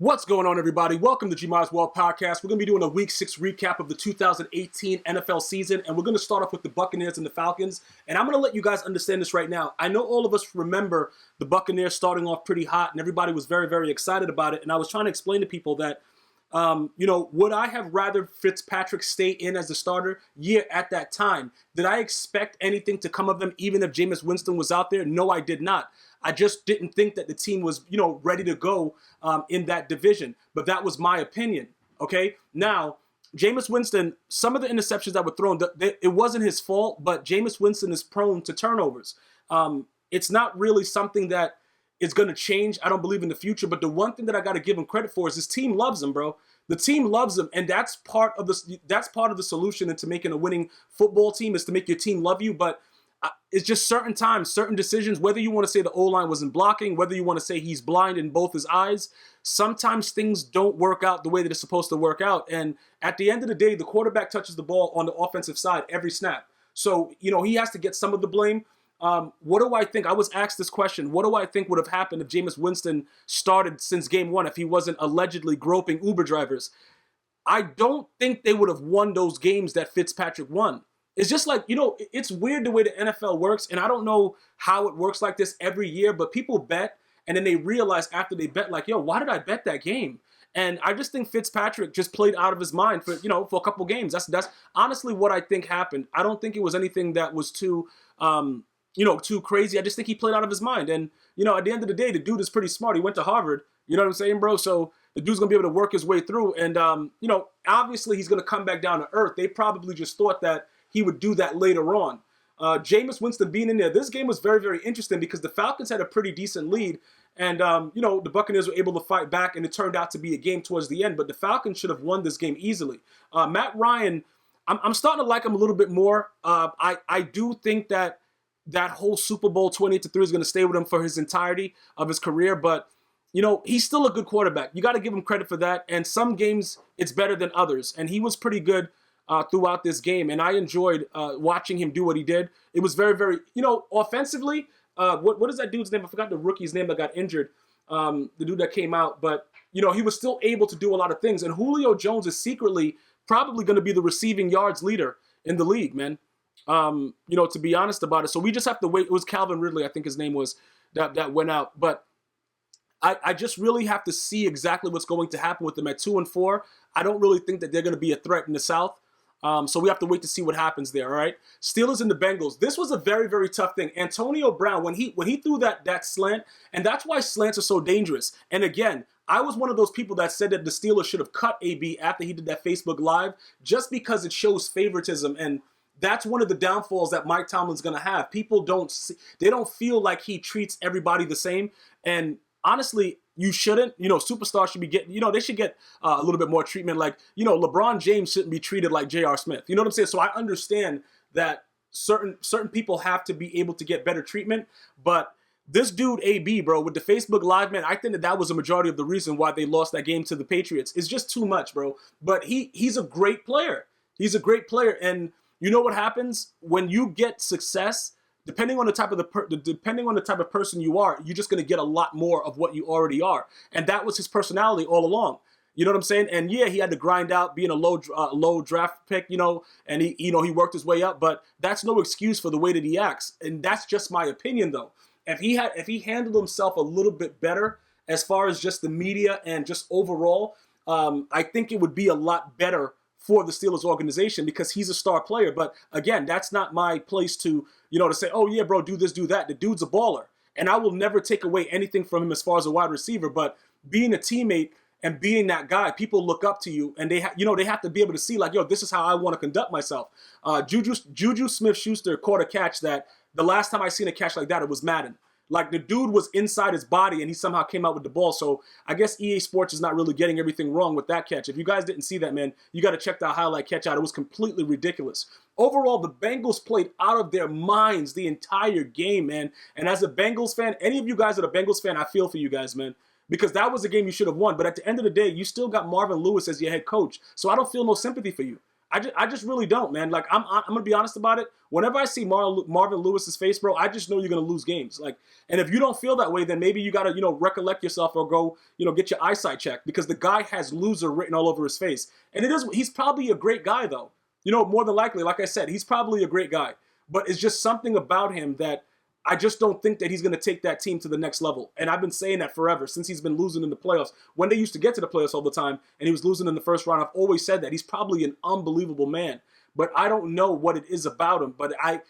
What's going on, everybody? Welcome to G Might As Well podcast. We're going to be doing a Week 6 recap of the 2018 NFL season, and we're going to start off with the Buccaneers and the Falcons. And I'm going to let you guys understand this right now. I know all of us remember the Buccaneers starting off pretty hot, and everybody was very, very excited about it. And I was trying to explain to people that, would I have rather Fitzpatrick stay in as the starter? Yeah, at that time. Did I expect anything to come of them, even if Jameis Winston was out there? No, I did not. I just didn't think that the team was, ready to go in that division. But that was my opinion, okay? Now, Jameis Winston, some of the interceptions that were thrown, it wasn't his fault, but Jameis Winston is prone to turnovers. It's not really something that is going to change, I don't believe, in the future. But the one thing that I got to give him credit for is his team loves him, bro. The team loves him, and that's part of the solution into making a winning football team is to make your team love you. But it's just certain times, certain decisions, whether you want to say the O-line wasn't blocking, whether you want to say he's blind in both his eyes, sometimes things don't work out the way that it's supposed to work out. And at the end of the day, the quarterback touches the ball on the offensive side every snap. So, he has to get some of the blame. What do I think? I was asked this question. What do I think would have happened if Jameis Winston started since game one if he wasn't allegedly groping Uber drivers? I don't think they would have won those games that Fitzpatrick won. It's just like, it's weird the way the NFL works, and I don't know how it works like this every year, but people bet, and then they realize after they bet, like, why did I bet that game? And I just think Fitzpatrick just played out of his mind for a couple games. That's honestly what I think happened. I don't think it was anything that was too crazy. I just think he played out of his mind. And, at the end of the day, the dude is pretty smart. He went to Harvard. You know what I'm saying, bro? So the dude's going to be able to work his way through. And, obviously he's going to come back down to earth. They probably just thought that he would do that later on. Jameis Winston being in there, this game was very, very interesting because the Falcons had a pretty decent lead. And, the Buccaneers were able to fight back, and it turned out to be a game towards the end. But the Falcons should have won this game easily. Matt Ryan, I'm starting to like him a little bit more. I do think that whole Super Bowl 28-3 is going to stay with him for his entirety of his career. But, he's still a good quarterback. You got to give him credit for that. And some games, it's better than others. And he was pretty good throughout this game, and I enjoyed watching him do what he did. It was very, very, offensively, what is that dude's name? I forgot the rookie's name that got injured, the dude that came out. But, he was still able to do a lot of things. And Julio Jones is secretly probably going to be the receiving yards leader in the league, man, to be honest about it. So we just have to wait. It was Calvin Ridley, I think his name was, that went out. But I just really have to see exactly what's going to happen with them at 2-4. I don't really think that they're going to be a threat in the South. So we have to wait to see what happens there, all right? Steelers and the Bengals. This was a very, very tough thing. Antonio Brown, when he threw that slant, and that's why slants are so dangerous. And again, I was one of those people that said that the Steelers should have cut AB after he did that Facebook Live just because it shows favoritism. And that's one of the downfalls that Mike Tomlin's going to have. People don't feel like he treats everybody the same. And honestly, you shouldn't. Superstars should be getting, they should get a little bit more treatment. Like, LeBron James shouldn't be treated like J.R. Smith. You know what I'm saying? So I understand that certain people have to be able to get better treatment. But this dude, AB, bro, with the Facebook Live, man, I think that was a majority of the reason why they lost that game to the Patriots. It's just too much, bro. But he's a great player. He's a great player. And you know what happens? When you get success, depending on the type of person you are, you're just going to get a lot more of what you already are. And that was his personality all along. You know what I'm saying? And yeah, he had to grind out being a low draft pick, and he worked his way up, but that's no excuse for the way that he acts. And that's just my opinion, though. If he handled himself a little bit better as far as just the media and just overall, I think it would be a lot better for the Steelers organization because he's a star player. But again, that's not my place to say, oh yeah, bro, do this, do that. The dude's a baller. And I will never take away anything from him as far as a wide receiver, but being a teammate and being that guy, people look up to you and they have to be able to see like, this is how I want to conduct myself. Juju Smith-Schuster caught a catch that the last time I seen a catch like that, it was Madden. Like the dude was inside his body and he somehow came out with the ball. So I guess EA Sports is not really getting everything wrong with that catch. If you guys didn't see that, man, you got to check that highlight catch out. It was completely ridiculous. Overall, the Bengals played out of their minds the entire game, man. And as a Bengals fan, any of you guys that are Bengals fan, I feel for you guys, man. Because that was a game you should have won. But at the end of the day, you still got Marvin Lewis as your head coach. So I don't feel no sympathy for you. I just really don't, man. Like, I'm gonna be honest about it. Whenever I see Marvin Lewis's face, bro, I just know you're gonna lose games. Like, and if you don't feel that way, then maybe you gotta, recollect yourself or go, get your eyesight checked, because the guy has loser written all over his face. And he's probably a great guy though. More than likely, like I said, he's probably a great guy. But it's just something about him that I just don't think that he's going to take that team to the next level. And I've been saying that forever, since he's been losing in the playoffs. When they used to get to the playoffs all the time and he was losing in the first round, I've always said that. He's probably an unbelievable man. But I don't know what it is about him. But I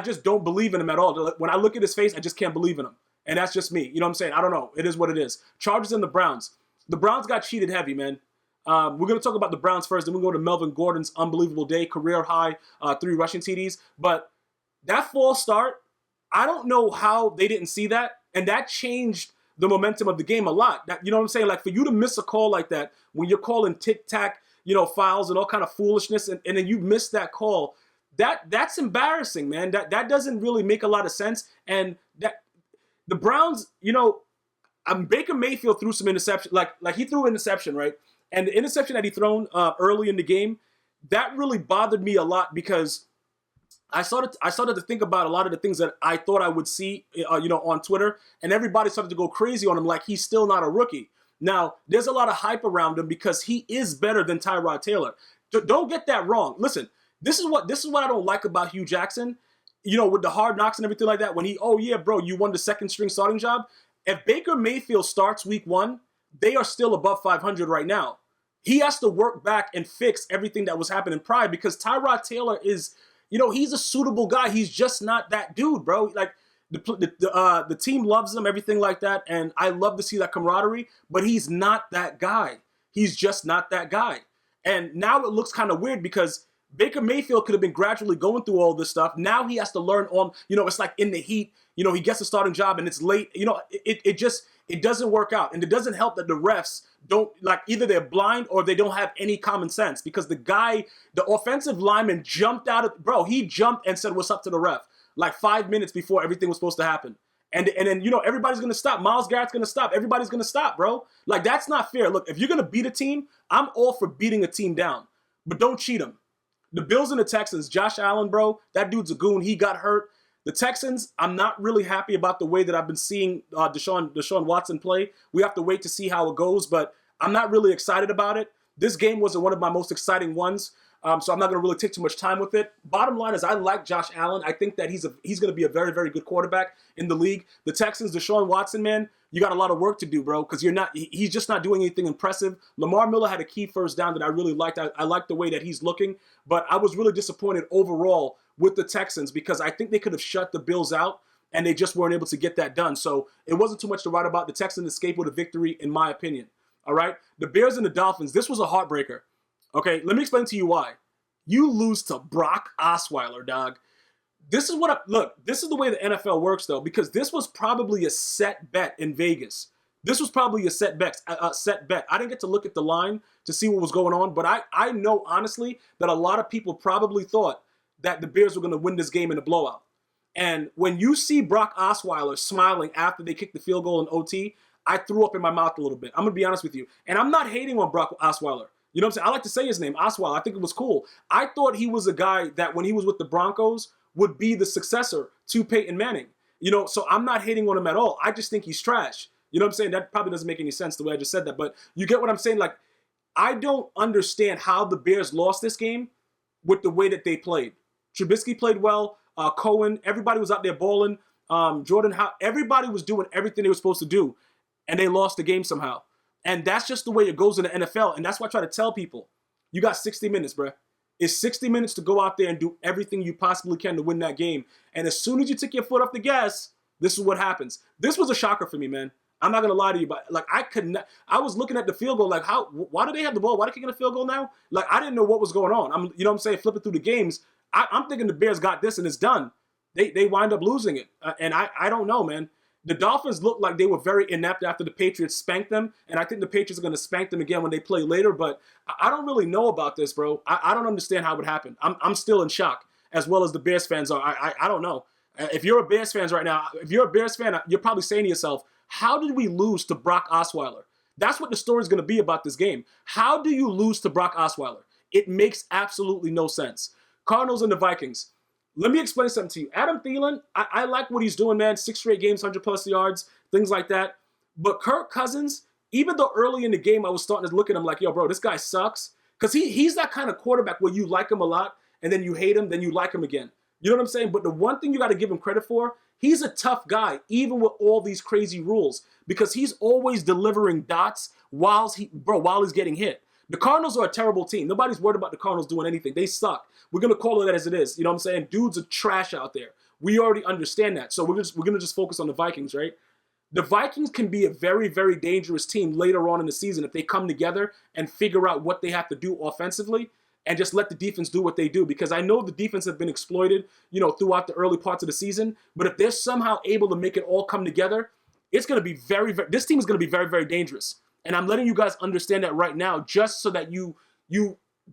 just don't believe in him at all. When I look at his face, I just can't believe in him. And that's just me. You know what I'm saying? I don't know. It is what it is. Chargers and the Browns. The Browns got cheated heavy, man. We're going to talk about the Browns first, then we'll go to Melvin Gordon's unbelievable day, career high, 3 rushing TDs. But that false start, I don't know how they didn't see that, and that changed the momentum of the game a lot. You know what I'm saying? Like, for you to miss a call like that, when you're calling tic-tac, fouls and all kind of foolishness, and then you miss that call, that's embarrassing, man. That doesn't really make a lot of sense. And that the Browns, Baker Mayfield threw some interception, like he threw an interception, right? And the interception that he thrown early in the game, that really bothered me a lot, because I started to think about a lot of the things that I thought I would see, on Twitter, and everybody started to go crazy on him like he's still not a rookie. Now, there's a lot of hype around him because he is better than Tyrod Taylor. Don't get that wrong. Listen, this is what I don't like about Hugh Jackson, with the hard knocks and everything like that. When you won the second string starting job. If Baker Mayfield starts week 1, they are still above 500 right now. He has to work back and fix everything that was happening prior, because Tyrod Taylor is, he's a suitable guy. He's just not that dude, bro. Like, the team loves him, everything like that, and I love to see that camaraderie, but he's not that guy. He's just not that guy. And now it looks kind of weird, because Baker Mayfield could have been gradually going through all this stuff. Now he has to learn on, it's like in the heat, he gets a starting job and it's late. It doesn't work out. And it doesn't help that the refs don't, like, either they're blind or they don't have any common sense, because the offensive lineman jumped he jumped and said, "What's up?" to the ref, like 5 minutes before everything was supposed to happen. And then, everybody's going to stop. Myles Garrett's going to stop. Everybody's going to stop, bro. Like, that's not fair. Look, if you're going to beat a team, I'm all for beating a team down, but don't cheat them. The Bills and the Texans, Josh Allen, bro, that dude's a goon. He got hurt. The Texans, I'm not really happy about the way that I've been seeing Deshaun Watson play. We have to wait to see how it goes, but I'm not really excited about it. This game wasn't one of my most exciting ones, so I'm not going to really take too much time with it. Bottom line is, I like Josh Allen. I think that he's going to be a very, very good quarterback in the league. The Texans, Deshaun Watson, man, you got a lot of work to do, bro, because he's just not doing anything impressive. Lamar Miller had a key first down that I really liked. I like the way that he's looking, but I was really disappointed overall with the Texans, because I think they could have shut the Bills out, and they just weren't able to get that done. So it wasn't too much to write about. The Texans escaped with a victory, in my opinion. All right? The Bears and the Dolphins, this was a heartbreaker. Okay, let me explain to you why. You lose to Brock Osweiler, dog. This is the way the NFL works, though, because this was probably a set bet in Vegas. This was probably a set bet. I didn't get to look at the line to see what was going on, but I know, honestly, that a lot of people probably thought that the Bears were going to win this game in a blowout. And when you see Brock Osweiler smiling after they kicked the field goal in OT, I threw up in my mouth a little bit. I'm going to be honest with you. And I'm not hating on Brock Osweiler. You know what I'm saying? I like to say his name, Osweiler. I think it was cool. I thought he was a guy that, when he was with the Broncos, would be the successor to Peyton Manning. So I'm not hating on him at all. I just think he's trash. You know what I'm saying? That probably doesn't make any sense the way I just said that. But you get what I'm saying? Like, I don't understand how the Bears lost this game with the way that they played. Trubisky played well. Cohen, everybody was out there balling. Jordan, everybody was doing everything they were supposed to do, and they lost the game somehow. And that's just the way it goes in the NFL. And that's why I try to tell people, you got 60 minutes, bro. It's 60 minutes to go out there and do everything you possibly can to win that game. And as soon as you take your foot off the gas, this is what happens. This was a shocker for me, man. I'm not going to lie to you, but like, I was looking at the field goal, like, why do they have the ball? Why are they kicking a field goal now? Like, I didn't know what was going on. You know what I'm saying? Flipping through the games. I'm thinking the Bears got this and it's done. They wind up losing it. And I don't know, man. The Dolphins looked like they were very inept after the Patriots spanked them. And I think the Patriots are going to spank them again when they play later. But I don't really know about this, bro. I don't understand how it happened. I'm still in shock, as well as the Bears fans are. I don't know. If you're a Bears fan right now, you're probably saying to yourself, how did we lose to Brock Osweiler? That's what the story is going to be about this game. How do you lose to Brock Osweiler? It makes absolutely no sense. Cardinals and the Vikings. Let me explain something to you. Adam Thielen, I like what he's doing, man. 6 straight games, 100-plus yards, things like that. But Kirk Cousins, even though early in the game I was starting to look at him like, yo, bro, this guy sucks. Because he's that kind of quarterback where you like him a lot, and then you hate him, then you like him again. You know what I'm saying? But the one thing you got to give him credit for, he's a tough guy, even with all these crazy rules, because he's always delivering dots while he's getting hit. The Cardinals are a terrible team. Nobody's worried about the Cardinals doing anything. They suck. We're going to call it as it is. You know what I'm saying? Dudes are trash out there. We already understand that. So we're going to just focus on the Vikings, right? The Vikings can be a very, very dangerous team later on in the season if they come together and figure out what they have to do offensively and just let the defense do what they do. Because I know the defense have been exploited, throughout the early parts of the season. But if they're somehow able to make it all come together, it's going to be this team is going to be very, very dangerous. And I'm letting you guys understand that right now, just so that you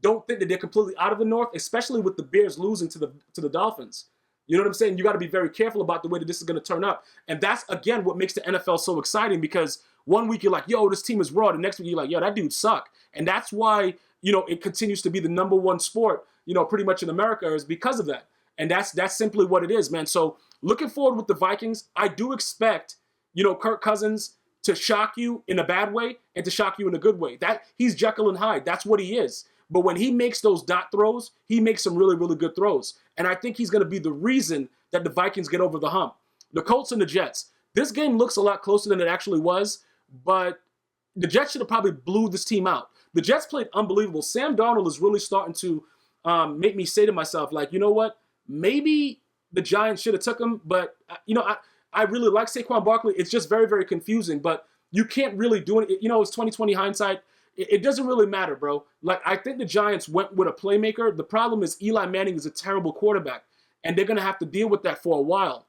don't think that they're completely out of the North, especially with the Bears losing to the Dolphins. You know what I'm saying? You got to be very careful about the way that this is going to turn up. And that's, again, what makes the NFL so exciting, because one week you're like, yo, this team is raw. The next week you're like, yo, that dude suck. And that's why, it continues to be the number one sport, pretty much in America, is because of that. And that's simply what it is, man. So looking forward with the Vikings, I do expect, Kirk Cousins to shock you in a bad way and to shock you in a good way. That he's Jekyll and Hyde. That's what he is. But when he makes those dot throws, he makes some really, really good throws. And I think he's going to be the reason that the Vikings get over the hump. The Colts and the Jets. This game looks a lot closer than it actually was, but the Jets should have probably blew this team out. The Jets played unbelievable. Sam Darnold is really starting to make me say to myself, like, you know what? Maybe the Giants should have took him, but, I really like Saquon Barkley. It's just very, very confusing, but you can't really do it. It's 2020 hindsight. It doesn't really matter, bro. Like, I think the Giants went with a playmaker. The problem is Eli Manning is a terrible quarterback, and they're going to have to deal with that for a while.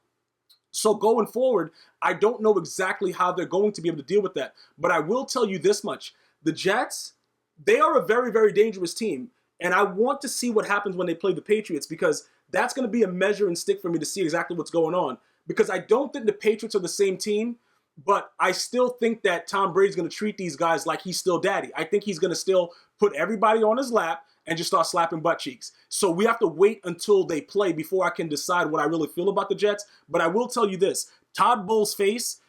So going forward, I don't know exactly how they're going to be able to deal with that. But I will tell you this much. The Jets, they are a very, very dangerous team, and I want to see what happens when they play the Patriots, because that's going to be a measure and stick for me to see exactly what's going on. Because I don't think the Patriots are the same team, but I still think that Tom Brady's going to treat these guys like he's still daddy. I think he's going to still put everybody on his lap and just start slapping butt cheeks. So we have to wait until they play before I can decide what I really feel about the Jets. But I will tell you this. Todd Bowles' face,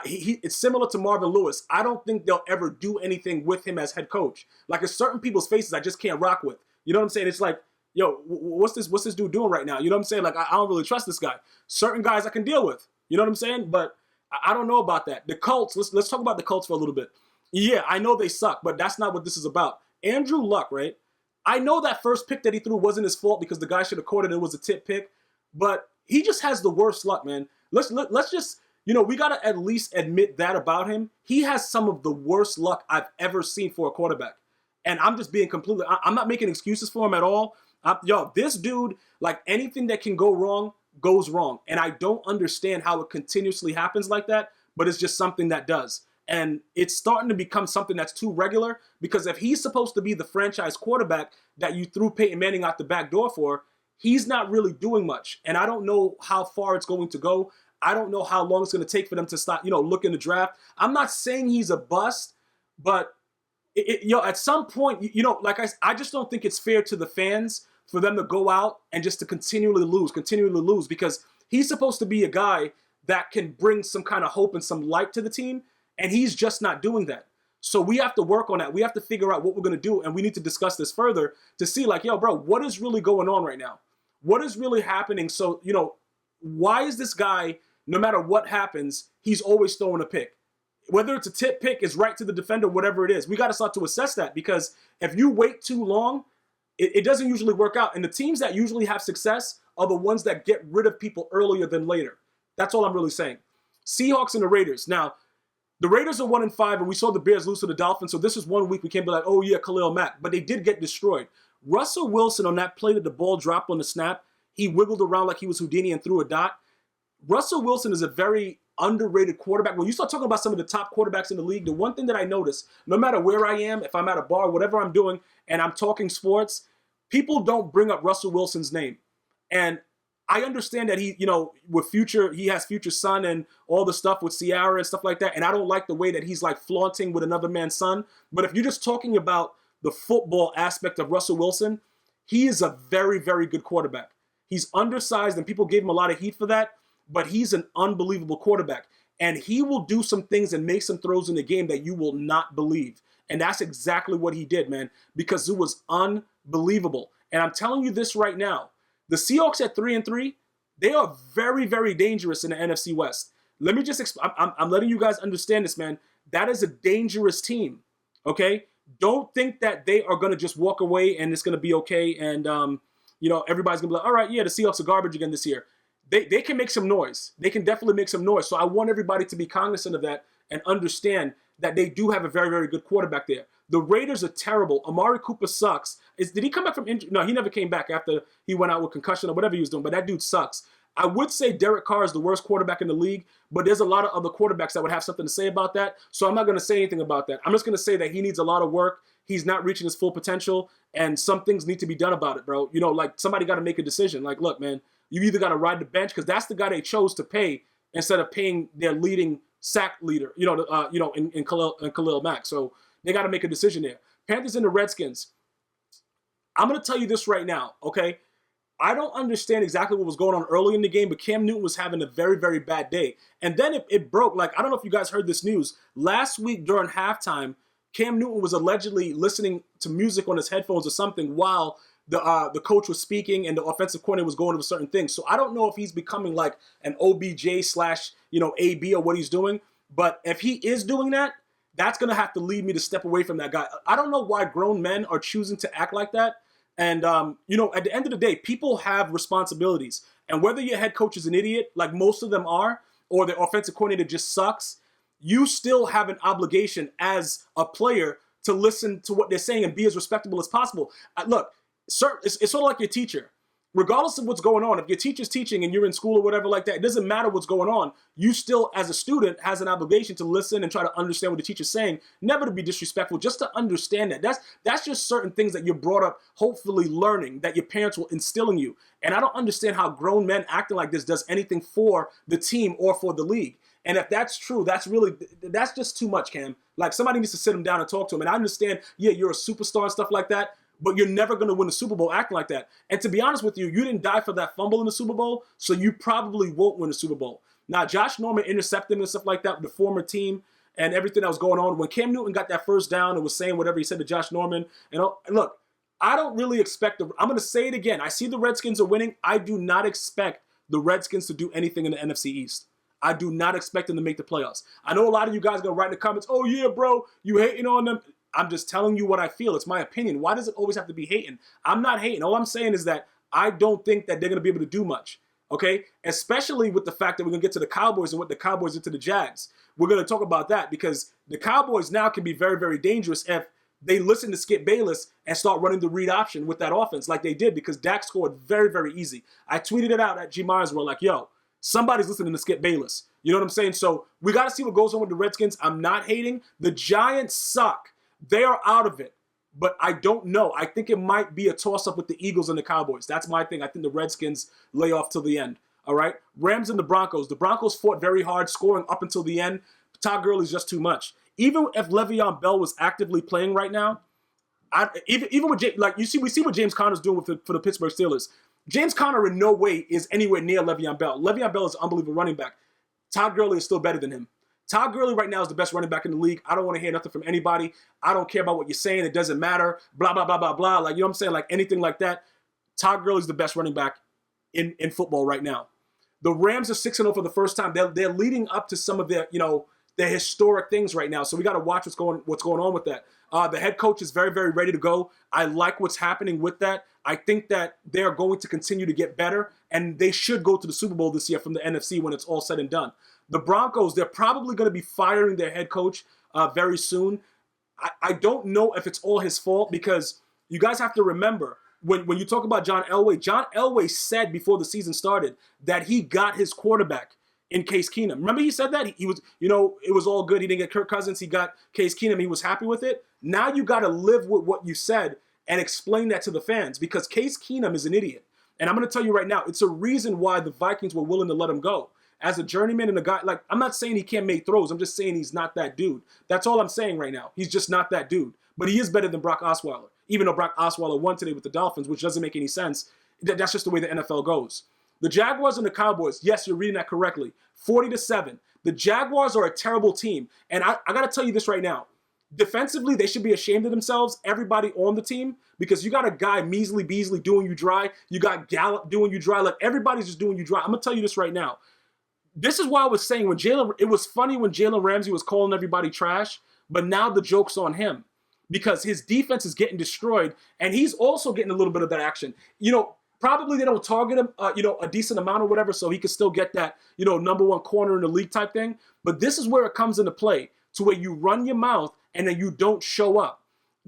it's similar to Marvin Lewis. I don't think they'll ever do anything with him as head coach. Like, there's certain people's faces I just can't rock with. You know what I'm saying? It's like, yo, what's this dude doing right now? You know what I'm saying? Like, I don't really trust this guy. Certain guys I can deal with. You know what I'm saying? But I don't know about that. The Colts, let's talk about the Colts for a little bit. Yeah, I know they suck, but that's not what this is about. Andrew Luck, right? I know that first pick that he threw wasn't his fault because the guy should have caught it and it was a tip pick, but he just has the worst luck, man. Let's just, we got to at least admit that about him. He has some of the worst luck I've ever seen for a quarterback. And I'm just being I'm not making excuses for him at all. This dude, like, anything that can go wrong, goes wrong. And I don't understand how it continuously happens like that, but it's just something that does. And it's starting to become something that's too regular, because if he's supposed to be the franchise quarterback that you threw Peyton Manning out the back door for, he's not really doing much. And I don't know how far it's going to go. I don't know how long it's going to take for them to stop, look in the draft. I'm not saying he's a bust, but at some point, I just don't think it's fair to the fans for them to go out and just to continually lose, because he's supposed to be a guy that can bring some kind of hope and some light to the team, and he's just not doing that. So we have to work on that. We have to figure out what we're going to do, and we need to discuss this further to see, like, yo, bro, what is really going on right now? What is really happening? So, why is this guy, no matter what happens, he's always throwing a pick? Whether it's a tip pick, is right to the defender, whatever it is, we got to start to assess that, because if you wait too long, it doesn't usually work out. And the teams that usually have success are the ones that get rid of people earlier than later. That's all I'm really saying. Seahawks and the Raiders. Now, the Raiders are 1-5, and we saw the Bears lose to the Dolphins, so this is 1 week we can't be like, oh yeah, Khalil Mack. But they did get destroyed. Russell Wilson, on that play that the ball dropped on the snap, he wiggled around like he was Houdini and threw a dot. Russell Wilson is a very underrated quarterback. When you start talking about some of the top quarterbacks in the league, the one thing that I notice, no matter where I am, if I'm at a bar, whatever I'm doing, and I'm talking sports, people don't bring up Russell Wilson's name. And I understand that he, he has future son and all the stuff with Ciara and stuff like that. And I don't like the way that he's like flaunting with another man's son. But if you're just talking about the football aspect of Russell Wilson, he is a very, very good quarterback. He's undersized, and people gave him a lot of heat for that, but he's an unbelievable quarterback. And he will do some things and make some throws in the game that you will not believe. And that's exactly what he did, man, because it was unbelievable. And I'm telling you this right now, the Seahawks at 3-3, they are very, very dangerous in the NFC West. Let me just, I'm letting you guys understand this, man. That is a dangerous team, okay? Don't think that they are going to just walk away and it's going to be okay and, everybody's going to be like, all right, yeah, the Seahawks are garbage again this year. They can make some noise. They can definitely make some noise. So I want everybody to be cognizant of that and understand that they do have a very, very good quarterback there. The Raiders are terrible. Amari Cooper sucks. Did he come back from injury? No, he never came back after he went out with concussion or whatever he was doing, but that dude sucks. I would say Derek Carr is the worst quarterback in the league, but there's a lot of other quarterbacks that would have something to say about that, so I'm not going to say anything about that. I'm just going to say that he needs a lot of work. He's not reaching his full potential, and some things need to be done about it, bro. Somebody got to make a decision. Like, look, man, you either got to ride the bench because that's the guy they chose to pay instead of paying their leading sack leader, in Khalil Mack. So they got to make a decision there. Panthers and the Redskins. I'm going to tell you this right now, okay? I don't understand exactly what was going on early in the game, but Cam Newton was having a very, very bad day. And then it broke. Like, I don't know if you guys heard this news. Last week during halftime, Cam Newton was allegedly listening to music on his headphones or something while the coach was speaking and the offensive coordinator was going over certain things. So I don't know if he's becoming like an OBJ / AB or what he's doing. But if he is doing that, that's going to have to lead me to step away from that guy. I don't know why grown men are choosing to act like that. And, at the end of the day, people have responsibilities. And whether your head coach is an idiot, like most of them are, or the offensive coordinator just sucks, you still have an obligation as a player to listen to what they're saying and be as respectable as possible. Look, sir, it's sort of like your teacher. Regardless of what's going on, if your teacher's teaching and you're in school or whatever like that, it doesn't matter what's going on. You still, as a student, has an obligation to listen and try to understand what the teacher's saying, never to be disrespectful, just to understand that. That's just certain things that you're brought up, hopefully learning, that your parents will instill in you. And I don't understand how grown men acting like this does anything for the team or for the league. And if that's true, that's just too much, Cam. Like, somebody needs to sit him down and talk to him. And I understand, yeah, you're a superstar and stuff like that, but you're never going to win the Super Bowl acting like that. And to be honest with you, you didn't die for that fumble in the Super Bowl, so you probably won't win the Super Bowl. Now, Josh Norman intercepted him and stuff like that with the former team and everything that was going on. When Cam Newton got that first down and was saying whatever he said to Josh Norman, look, I don't really expect I'm going to say it again. I see the Redskins are winning. I do not expect the Redskins to do anything in the NFC East. I do not expect them to make the playoffs. I know a lot of you guys are going to write in the comments, oh, yeah, bro, you hating on them. I'm just telling you what I feel. It's my opinion. Why does it always have to be hating? I'm not hating. All I'm saying is that I don't think that they're going to be able to do much, okay? Especially with the fact that we're going to get to the Cowboys and what the Cowboys did to the Jags. We're going to talk about that because the Cowboys now can be very, very dangerous if they listen to Skip Bayless and start running the read option with that offense like they did because Dak scored very, very easy. I tweeted it out at G Myers. We're like, yo, somebody's listening to Skip Bayless. You know what I'm saying? So we got to see what goes on with the Redskins. I'm not hating. The Giants suck. They are out of it, but I don't know. I think it might be a toss-up with the Eagles and the Cowboys. That's my thing. I think the Redskins lay off till the end, all right? Rams and the Broncos. The Broncos fought very hard, scoring up until the end. Todd Gurley's just too much. Even if Le'Veon Bell was actively playing right now, even with we see what James Conner's doing for the Pittsburgh Steelers. James Conner in no way is anywhere near Le'Veon Bell. Le'Veon Bell is an unbelievable running back. Todd Gurley is still better than him. Todd Gurley right now is the best running back in the league. I don't want to hear nothing from anybody. I don't care about what you're saying. It doesn't matter. Blah, blah, blah, blah, blah. Like, you know what I'm saying? Like, anything like that. Todd Gurley's the best running back in football right now. The Rams are 6-0 for the first time. They're leading up to some of their historic things right now. So we got to watch what's going on with that. The head coach is very, very ready to go. I like what's happening with that. I think that they're going to continue to get better, and they should go to the Super Bowl this year from the NFC when it's all said and done. The Broncos, they're probably going to be firing their head coach very soon. I don't know if it's all his fault because you guys have to remember, when you talk about John Elway said before the season started that he got his quarterback in Case Keenum. Remember he said that? He was, it was all good. He didn't get Kirk Cousins. He got Case Keenum. He was happy with it. Now you got to live with what you said and explain that to the fans because Case Keenum is an idiot. And I'm going to tell you right now, it's a reason why the Vikings were willing to let him go. As a journeyman and a guy, like, I'm not saying he can't make throws. I'm just saying he's not that dude. That's all I'm saying right now. He's just not that dude. but he is better than Brock Osweiler, even though Brock Osweiler won today with the Dolphins, which doesn't make any sense. That's just the way the NFL goes. The Jaguars and the Cowboys, yes, you're reading that correctly, 40-7. The Jaguars are a terrible team, and I got to tell you this right now. Defensively, they should be ashamed of themselves, everybody on the team, because you got a guy, Measly Beasley, doing you dry. You got Gallup doing you dry. Like, everybody's just doing you dry. I'm going to tell you this right now. This is why I was saying it was funny when Jalen Ramsey was calling everybody trash, but now the joke's on him because his defense is getting destroyed, and he's also getting a little bit of that action. Probably they don't target him, a decent amount or whatever, so he can still get that, number one corner in the league type thing. But this is where it comes into play, to where you run your mouth and then you don't show up.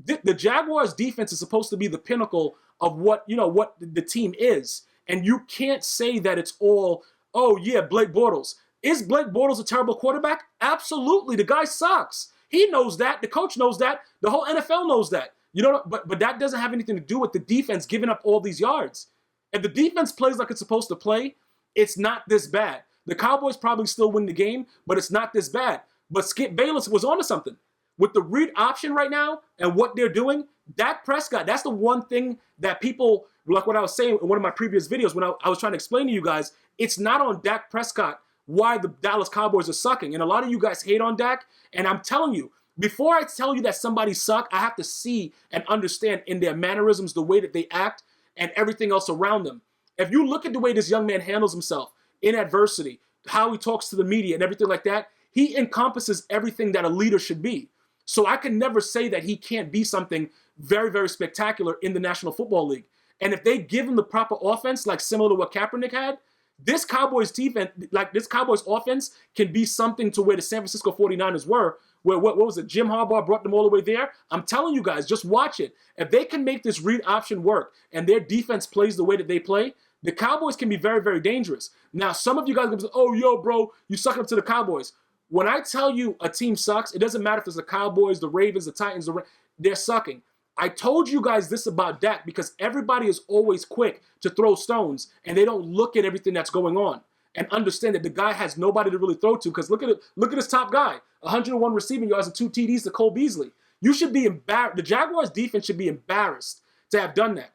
The Jaguars defense is supposed to be the pinnacle of what the team is. And you can't say that it's all, oh yeah, Blake Bortles. Is Blake Bortles a terrible quarterback? Absolutely. The guy sucks. He knows that. The coach knows that. The whole NFL knows that. But that doesn't have anything to do with the defense giving up all these yards. If the defense plays like it's supposed to play, it's not this bad. The Cowboys probably still win the game, but it's not this bad. But Skip Bayless was onto something. With the read option right now and what they're doing, Dak Prescott, that's the one thing that people, like what I was saying in one of my previous videos when I was trying to explain to you guys, it's not on Dak Prescott why the Dallas Cowboys are sucking. And a lot of you guys hate on Dak, and I'm telling you, before I tell you that somebody suck, I have to see and understand in their mannerisms, the way that they act, and everything else around them. If you look at the way this young man handles himself in adversity, how he talks to the media and everything like that, he encompasses everything that a leader should be. So I can never say that he can't be something very, very spectacular in the National Football League. And if they give him the proper offense, like similar to what Kaepernick had, this Cowboys defense, like this Cowboys offense can be something to where the San Francisco 49ers were, where, what was it, Jim Harbaugh brought them all the way there. I'm telling you guys, just watch it. If they can make this read option work and their defense plays the way that they play, the Cowboys can be very, very dangerous. Now, some of you guys are going to say, oh, yo, bro, you suck up to the Cowboys. When I tell you a team sucks, it doesn't matter if it's the Cowboys, the Ravens, the Titans, they're sucking. I told you guys this about Dak because everybody is always quick to throw stones and they don't look at everything that's going on and understand that the guy has nobody to really throw to because look at his top guy, 101 receiving yards and 2 TDs to Cole Beasley. You should be embarrassed. The Jaguars defense should be embarrassed to have done that.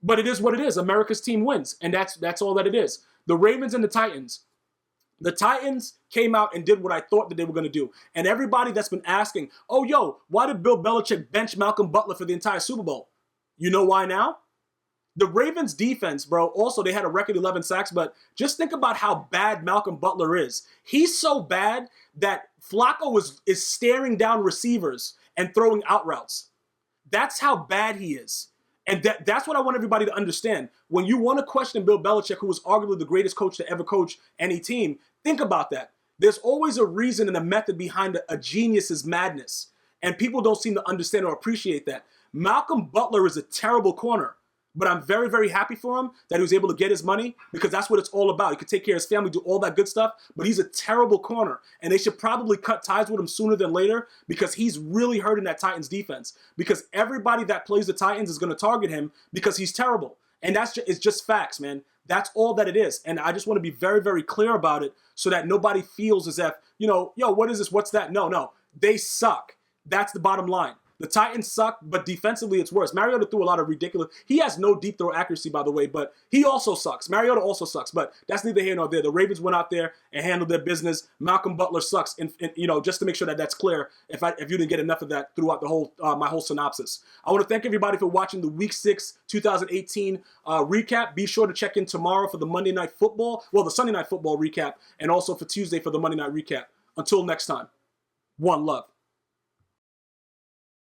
But it is what it is. America's team wins, and that's all that it is. The Ravens and the Titans. The Titans came out and did what I thought that they were going to do. And everybody that's been asking, oh, yo, why did Bill Belichick bench Malcolm Butler for the entire Super Bowl? You know why now? The Ravens defense, bro, also they had a record 11 sacks, but just think about how bad Malcolm Butler is. He's so bad that Flacco is staring down receivers and throwing out routes. That's how bad he is. And that's what I want everybody to understand. When you want to question Bill Belichick, who was arguably the greatest coach to ever coach any team, think about that. There's always a reason and a method behind a genius's madness. And people don't seem to understand or appreciate that. Malcolm Butler is a terrible corner. But I'm very, very happy for him that he was able to get his money because that's what it's all about. He could take care of his family, do all that good stuff, but he's a terrible corner. And they should probably cut ties with him sooner than later because he's really hurting that Titans defense. Because everybody that plays the Titans is going to target him because he's terrible. And it's just facts, man. That's all that it is. And I just want to be very, very clear about it so that nobody feels as if, yo, what is this? What's that? No. They suck. That's the bottom line. The Titans suck, but defensively it's worse. Mariota threw a lot of ridiculous. He has no deep throw accuracy, by the way, but he also sucks. Mariota also sucks, but that's neither here nor there. The Ravens went out there and handled their business. Malcolm Butler sucks, and just to make sure that that's clear, if you didn't get enough of that throughout the whole my whole synopsis. I want to thank everybody for watching the Week 6 2018 recap. Be sure to check in tomorrow for the Sunday Night Football recap, and also for Tuesday for the Monday Night recap. Until next time, one love.